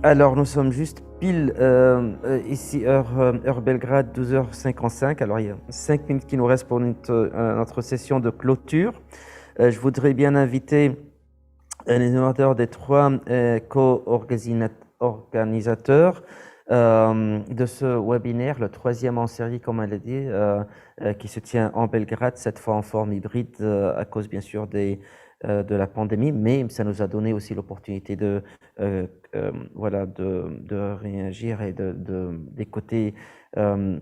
Alors, nous sommes juste pile ici, heure Belgrade, 12h55. Alors, il y a 5 minutes qui nous restent pour notre session de clôture. Je voudrais bien inviter les orateurs des trois co-organisateurs de ce webinaire, le troisième en série, comme elle l'a dit, qui se tient en Belgrade, cette fois en forme hybride à cause, bien sûr, de la pandémie, mais ça nous a donné aussi l'opportunité de réagir et d'écouter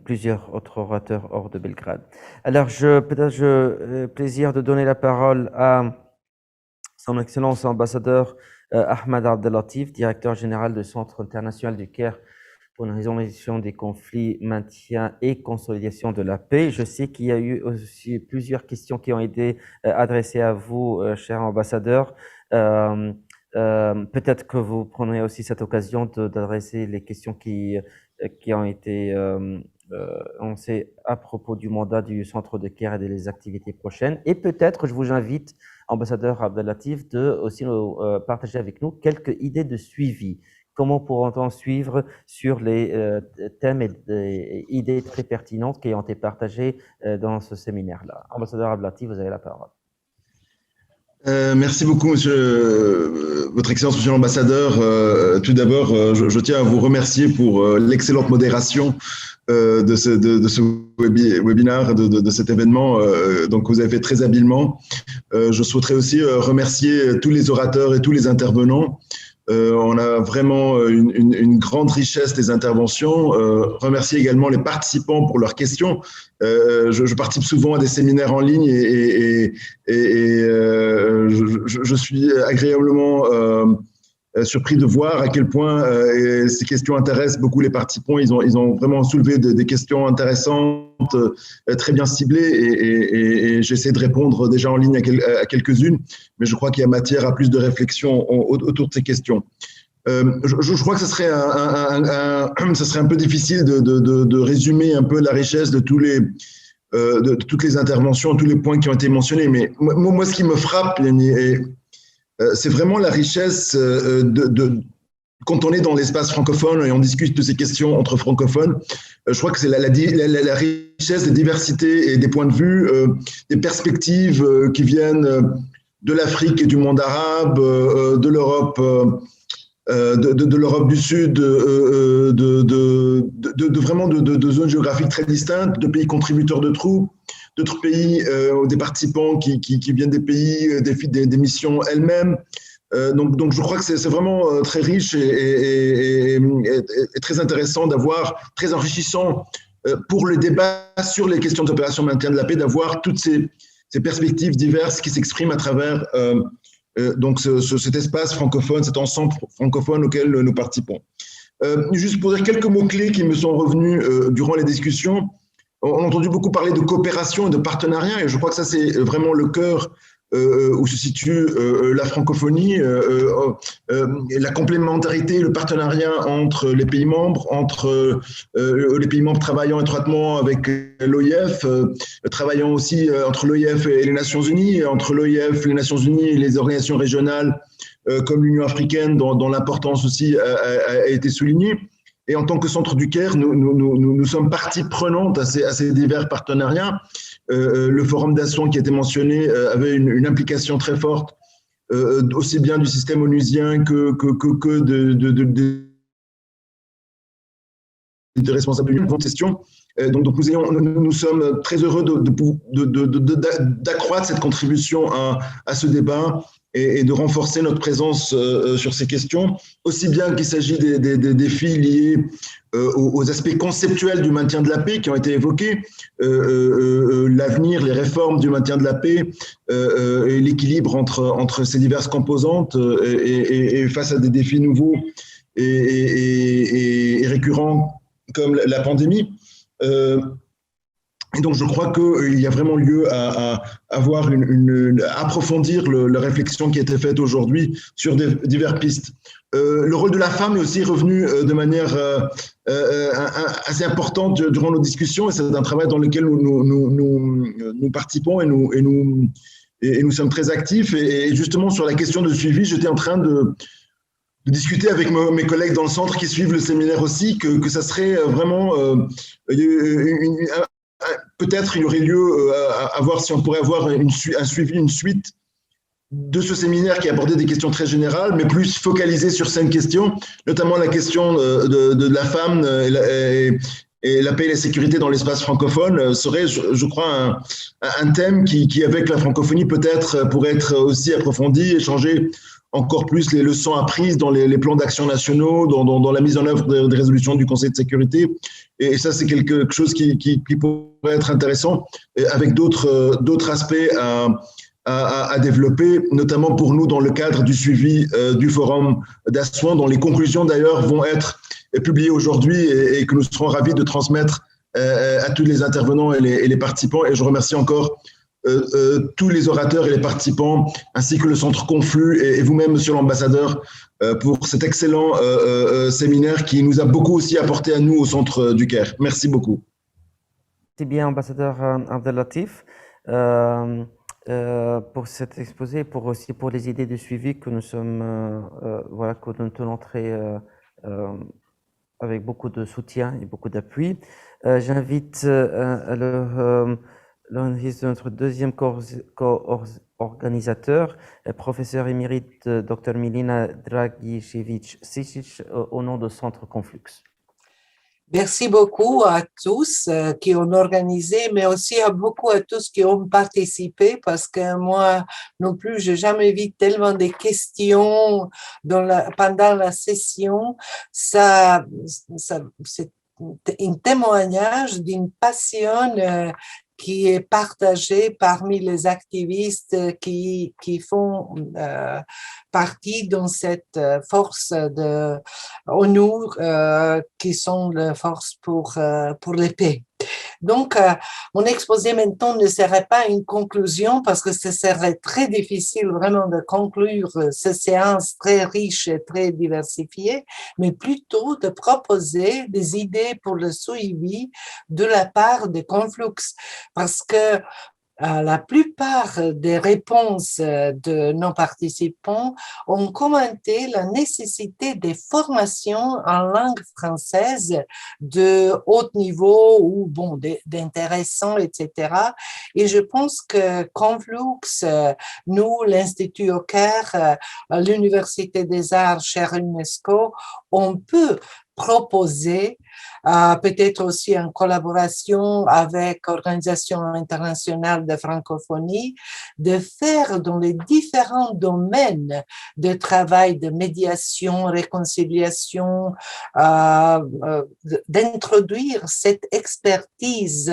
plusieurs autres orateurs hors de Belgrade. Alors, plaisir de donner la parole à Son Excellence ambassadeur Ahmed Abdellatif, directeur général du Centre international du Caire pour une résolution des conflits, maintien et consolidation de la paix. Je sais qu'il y a eu aussi plusieurs questions qui ont été adressées à vous, cher ambassadeur. Peut-être que vous prendrez aussi cette occasion d'adresser les questions qui ont été lancées à propos du mandat du Centre de Caire et des activités prochaines. Et peut-être, je vous invite, ambassadeur Abdellatif, de aussi nous partager avec nous quelques idées de suivi. Comment pourront-on suivre sur les thèmes et idées très pertinentes qui ont été partagées dans ce séminaire-là? Ambassadeur Abdellatif, vous avez la parole. Merci beaucoup, votre Excellence, Monsieur l'Ambassadeur. Tout d'abord, je tiens à vous remercier pour l'excellente modération de ce webinaire, de cet événement. Donc, vous avez fait très habilement. Je souhaiterais aussi remercier tous les orateurs et tous les intervenants. On a vraiment une grande richesse des interventions. Remercier également les participants pour leurs questions. Je participe souvent à des séminaires en ligne et je suis agréablement surpris de voir à quel point ces questions intéressent beaucoup les participants. Ils ont vraiment soulevé des questions intéressantes, très bien ciblées, et j'essaie de répondre déjà en ligne à quelques-unes, mais je crois qu'il y a matière à plus de réflexion autour de ces questions. Je crois que ce serait un peu difficile de résumer un peu la richesse de toutes les interventions, tous les points qui ont été mentionnés, mais moi ce qui me frappe, c'est vraiment la richesse quand on est dans l'espace francophone et on discute de ces questions entre francophones. Je crois que c'est la richesse des diversités et des points de vue, des perspectives qui viennent de l'Afrique et du monde arabe, de l'Europe, de l'Europe du Sud, vraiment de zones géographiques très distinctes, de pays contributeurs de troupes, d'autres pays, des participants qui viennent des pays, des missions elles-mêmes. Donc, je crois que c'est vraiment très riche et très intéressant d'avoir, très enrichissant pour le débat sur les questions d'opération maintien de la paix, d'avoir toutes ces perspectives diverses qui s'expriment à travers donc cet espace francophone, cet ensemble francophone auquel nous participons. Juste pour dire quelques mots-clés qui me sont revenus durant les discussions. On a entendu beaucoup parler de coopération et de partenariat, et je crois que ça, c'est vraiment le cœur où se situe la francophonie, la complémentarité, le partenariat entre les pays membres, entre les pays membres travaillant étroitement avec l'OIF, travaillant aussi entre l'OIF et les Nations Unies, entre l'OIF, les Nations Unies et les organisations régionales comme l'Union africaine, dont l'importance aussi a été soulignée. Et en tant que Centre du Caire, nous sommes partie prenante à ces divers partenariats. Le Forum d'Assouan qui a été mentionné avait une implication très forte, aussi bien du système onusien que des responsables de question. Donc nous sommes très heureux d'accroître cette contribution à ce débat et de renforcer notre présence sur ces questions, aussi bien qu'il s'agit des défis liés aux aspects conceptuels du maintien de la paix qui ont été évoqués, l'avenir, les réformes du maintien de la paix, et l'équilibre entre ces diverses composantes et face à des défis nouveaux et récurrents comme la pandémie. Et donc, je crois qu'il y a vraiment lieu à approfondir la réflexion qui a été faite aujourd'hui sur diverses pistes. Le rôle de la femme est aussi revenu de manière assez importante durant nos discussions, et c'est un travail dans lequel nous participons et nous sommes très actifs. Et justement, sur la question de suivi, j'étais en train de discuter avec mes collègues dans le centre qui suivent le séminaire aussi, que ça serait vraiment peut-être il y aurait lieu à voir si on pourrait avoir un suivi, une suite de ce séminaire qui abordait des questions très générales, mais plus focalisées sur certaines questions, notamment la question de la femme et la paix et la sécurité dans l'espace francophone serait, je crois, un thème qui, avec la francophonie, peut-être pourrait être aussi approfondi, échanger encore plus les leçons apprises dans les plans d'action nationaux, dans la mise en œuvre des résolutions du Conseil de sécurité. Et ça, c'est quelque chose qui pourrait être intéressant, avec d'autres aspects à développer, notamment pour nous dans le cadre du suivi du forum d'Assouan, dont les conclusions d'ailleurs vont être publiées aujourd'hui et que nous serons ravis de transmettre à tous les intervenants et les participants. Et je remercie encore tous les orateurs et les participants, ainsi que le Centre Conflux et vous-même, Monsieur l'Ambassadeur, pour cet excellent séminaire qui nous a beaucoup aussi apporté à nous au Centre du Caire. Merci beaucoup. Merci bien, Ambassadeur Abdellatif. Pour cet exposé, aussi pour les idées de suivi que nous sommes, voilà, que nous tenons avec beaucoup de soutien et beaucoup d'appui. J'invite notre deuxième co-organisateur, professeur émérite Dr Milina Dragicevic-Sisic, au nom de Centre Conflux. Merci beaucoup à tous qui ont organisé, mais aussi beaucoup à tous qui ont participé, parce que moi non plus, j'ai jamais vu tellement de questions pendant la session. C'est un témoignage d'une passion qui est partagée parmi les activistes qui font partie dans cette force de ONU qui sont les forces pour la paix. Donc, mon exposé maintenant ne serait pas une conclusion parce que ce serait très difficile vraiment de conclure cette séance très riche et très diversifiée, mais plutôt de proposer des idées pour le suivi de la part de Conflux, parce que la plupart des réponses de nos participants ont commenté la nécessité des formations en langue française de haut niveau ou bon, d'intéressant, etc. Et je pense que Conflux, nous, l'Institut au Caire, l'Université des Arts, cher UNESCO, on peut proposer, peut-être aussi en collaboration avec l'Organisation internationale de francophonie, de faire dans les différents domaines de travail de médiation, réconciliation, d'introduire cette expertise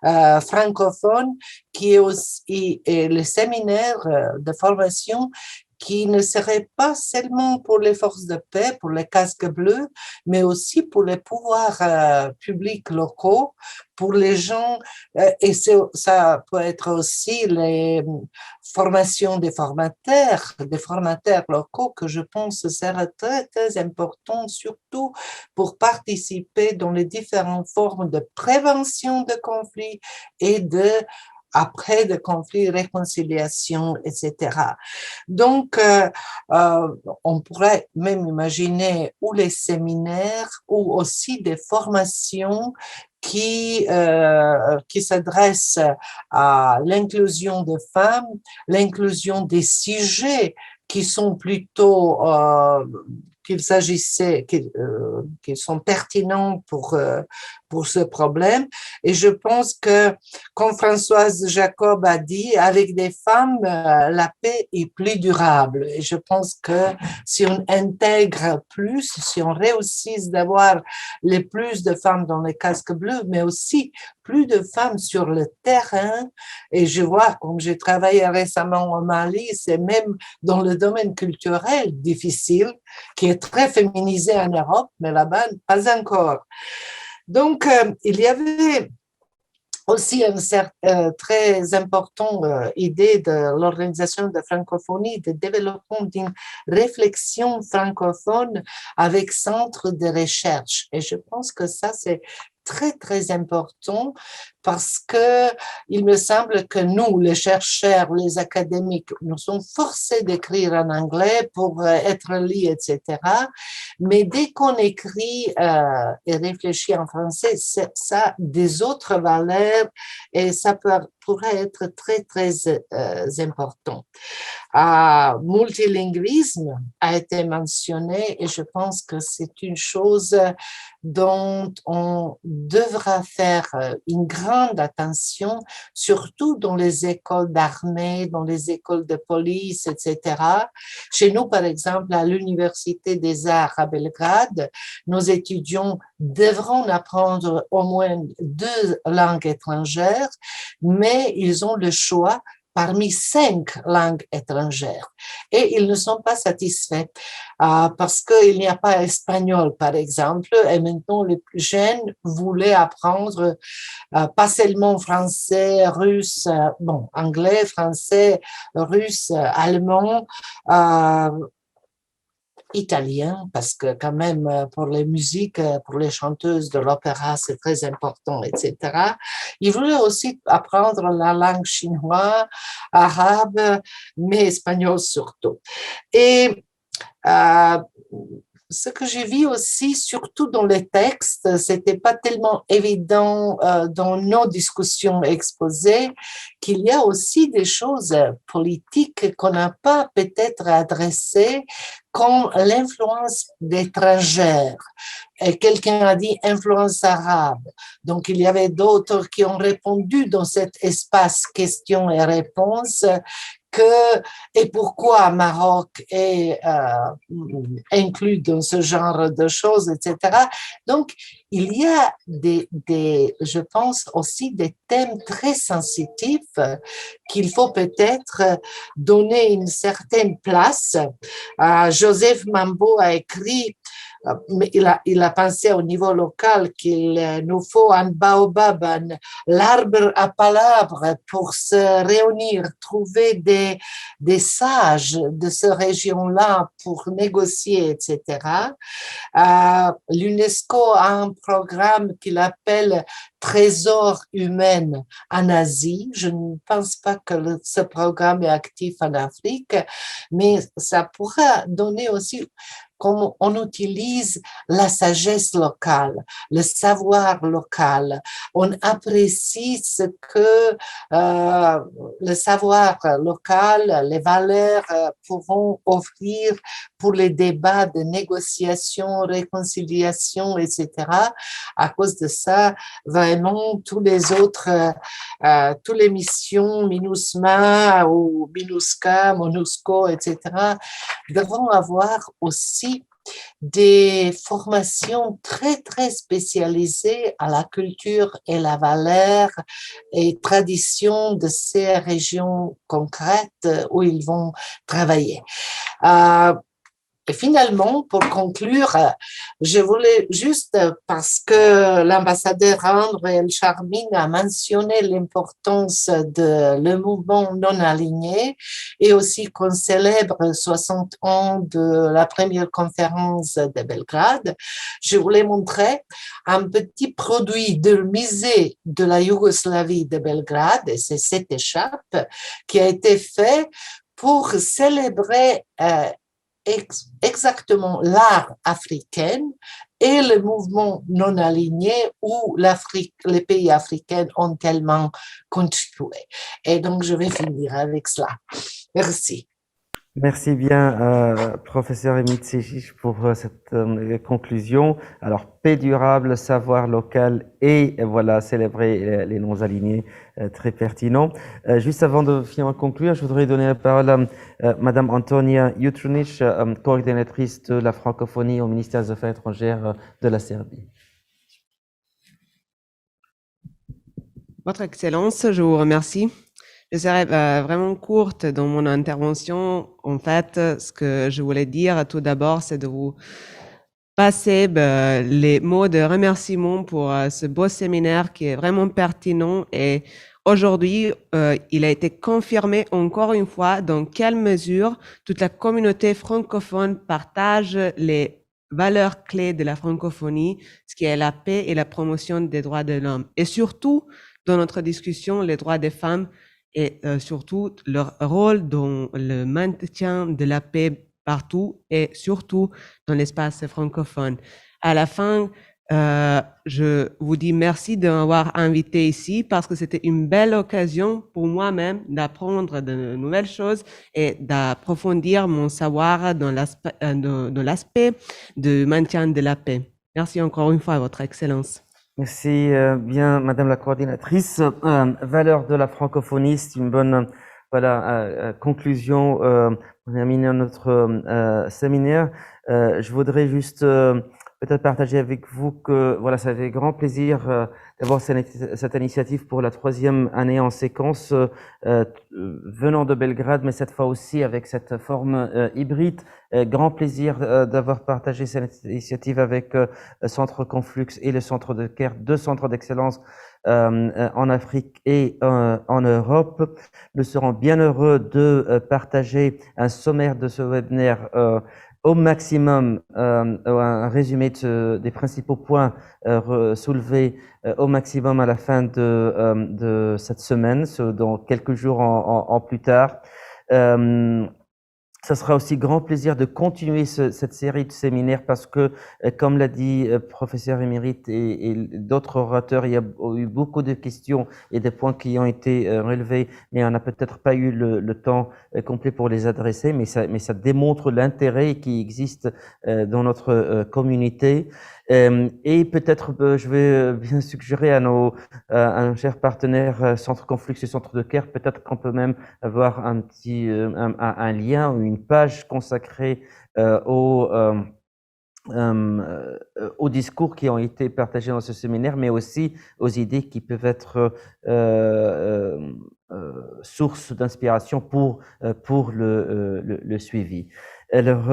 francophone qui est aussi le séminaire de formation qui ne serait pas seulement pour les forces de paix, pour les casques bleus, mais aussi pour les pouvoirs publics locaux, pour les gens, et ça peut être aussi les formations des formateurs locaux que je pense sera très, très important, surtout pour participer dans les différentes formes de prévention de conflits et après de conflits, réconciliation, etc. Donc, on pourrait même imaginer ou les séminaires ou aussi des formations qui s'adressent à l'inclusion des femmes, l'inclusion des sujets qui sont plutôt qu'ils sont pertinents pour ce problème. Et je pense que, comme Françoise Jacob a dit, avec des femmes, la paix est plus durable. Et je pense que si on intègre plus, si on réussit d'avoir les plus de femmes dans les casques bleus, mais aussi plus de femmes sur le terrain, et je vois, comme j'ai travaillé récemment au Mali, c'est même dans le domaine culturel difficile, qui est très féminisé en Europe, mais là-bas, pas encore. Donc, il y avait aussi une très importante idée de l'Organisation de francophonie de développement d'une réflexion francophone avec centre de recherche. Et je pense que ça, c'est très, très important parce que il me semble que nous, les chercheurs, les académiques, nous sommes forcés d'écrire en anglais pour être lus, etc. Mais dès qu'on écrit et réfléchit en français, ça a des autres valeurs et ça pourrait être très, très important. Multilinguisme a été mentionné et je pense que c'est une chose dont on devra faire une grande attention, surtout dans les écoles d'armée, dans les écoles de police, etc. Chez nous, par exemple, à l'Université des Arts à Belgrade, nos étudiants devront apprendre au moins 2 langues étrangères, mais ils ont le choix parmi 5 langues étrangères. Et ils ne sont pas satisfaits parce qu'il n'y a pas espagnol, par exemple, et maintenant les plus jeunes voulaient apprendre pas seulement français, russe, anglais, français, russe, allemand, italien, parce que quand même pour les musiques, pour les chanteuses de l'opéra, c'est très important, etc. Ils voulaient aussi apprendre la langue chinoise, arabe, mais espagnol surtout. Et ce que j'ai vu aussi, surtout dans les textes, c'était pas tellement évident dans nos discussions exposées, qu'il y a aussi des choses politiques qu'on n'a pas peut-être adressées, comme l'influence d'étrangers. Et quelqu'un a dit influence arabe. Donc, il y avait d'autres qui ont répondu dans cet espace questions et réponses et pourquoi Maroc est inclus dans ce genre de choses, etc. Donc, il y a je pense aussi des thèmes très sensitifs qu'il faut peut-être donner une certaine place. Joseph Mambo a écrit, mais il a pensé au niveau local qu'il nous faut un baobab, l'arbre à palabres pour se réunir, trouver des sages de cette région-là pour négocier, etc. L'UNESCO a un programme qu'il appelle Trésor humain en Asie. Je ne pense pas que ce programme est actif en Afrique, mais ça pourra donner aussi comment on utilise la sagesse locale, le savoir local. On apprécie ce que le savoir local, les valeurs pourront offrir pour les débats de négociation, réconciliation, etc. À cause de ça, vraiment, toutes les missions, MINUSMA ou MINUSCA, MONUSCO, etc., devront avoir aussi des formations très, très spécialisées à la culture et la valeur et tradition de ces régions concrètes où ils vont travailler. Et finalement, pour conclure, je voulais juste, parce que l'ambassadeur André El Charmine a mentionné l'importance de le mouvement non aligné et aussi qu'on célèbre 60 ans de la première conférence de Belgrade, je voulais montrer un petit produit de musée de la Yougoslavie de Belgrade, et c'est cette écharpe qui a été fait pour célébrer exactement l'art africain et le mouvement non aligné où les pays africains ont tellement contribué. Et donc, je vais finir avec cela. Merci. Merci bien, professeur Emit Sejic, pour cette conclusion. Alors, paix durable, savoir local et voilà, célébrer les non-alignés, très pertinent. Juste avant de finir conclure, je voudrais donner la parole à Madame Antonia Jutrunic, coordinatrice de la francophonie au ministère des Affaires étrangères de la Serbie. Votre Excellence, je vous remercie. Je serai vraiment courte dans mon intervention. En fait, ce que je voulais dire tout d'abord, c'est de vous passer les mots de remerciement pour ce beau séminaire qui est vraiment pertinent. Et aujourd'hui, il a été confirmé encore une fois dans quelle mesure toute la communauté francophone partage les valeurs clés de la francophonie, ce qui est la paix et la promotion des droits de l'homme. Et surtout, dans notre discussion, les droits des femmes et surtout leur rôle dans le maintien de la paix partout et surtout dans l'espace francophone. À la fin, je vous dis merci de m'avoir invité ici parce que c'était une belle occasion pour moi-même d'apprendre de nouvelles choses et d'approfondir mon savoir dans l'aspect de maintien de la paix. Merci encore une fois, Votre Excellence. Merci bien, Madame la coordinatrice. Valeur de la francophonie, c'est une bonne conclusion. On a terminé notre séminaire. Je voudrais juste peut-être partager avec vous que voilà, ça fait grand plaisir d'avoir cette initiative pour la 3e année en séquence venant de Belgrade, mais cette fois aussi avec cette forme hybride. Grand plaisir d'avoir partagé cette initiative avec Centre Conflux et le Centre de Caire, 2 centres d'excellence en Afrique et en Europe. Nous serons bien heureux de partager un sommaire de ce webinaire au maximum, un résumé des principaux points soulevés au maximum à la fin de cette semaine, dans quelques jours en plus tard. Ça sera aussi grand plaisir de continuer cette série de séminaires parce que, comme l'a dit professeur émérite et d'autres orateurs, il y a eu beaucoup de questions et de points qui ont été relevés, mais on n'a peut-être pas eu le temps complet pour les adresser, mais ça démontre l'intérêt qui existe dans notre communauté. Et peut-être je vais bien suggérer à nos chers partenaires Centre Conflux et Centre de Caire, peut-être qu'on peut même avoir un petit un lien ou une page consacrée aux discours qui ont été partagés dans ce séminaire, mais aussi aux idées qui peuvent être source d'inspiration pour le suivi. Alors,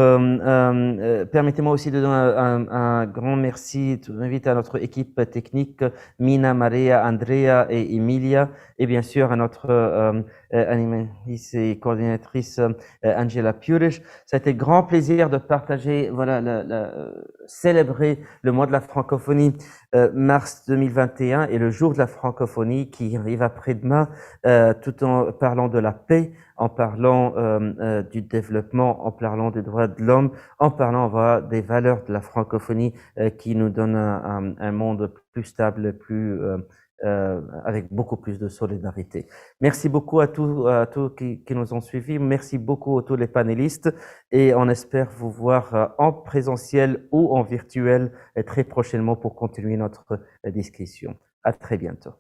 permettez-moi aussi de donner un grand merci, tout invite à notre équipe technique, Mina, Maria, Andrea et Emilia, et bien sûr à notre animatrice et coordinatrice Angela Purish. Ça a été grand plaisir de partager, célébrer le mois de la francophonie, mars 2021 et le jour de la francophonie qui arrive après-demain, tout en parlant de la paix, en parlant du développement, en parlant des droits de l'homme, en parlant des valeurs de la francophonie qui nous donnent un monde plus stable, avec beaucoup plus de solidarité. Merci beaucoup à tous qui nous ont suivis. Merci beaucoup à tous les panélistes et on espère vous voir en présentiel ou en virtuel très prochainement pour continuer notre discussion. À très bientôt.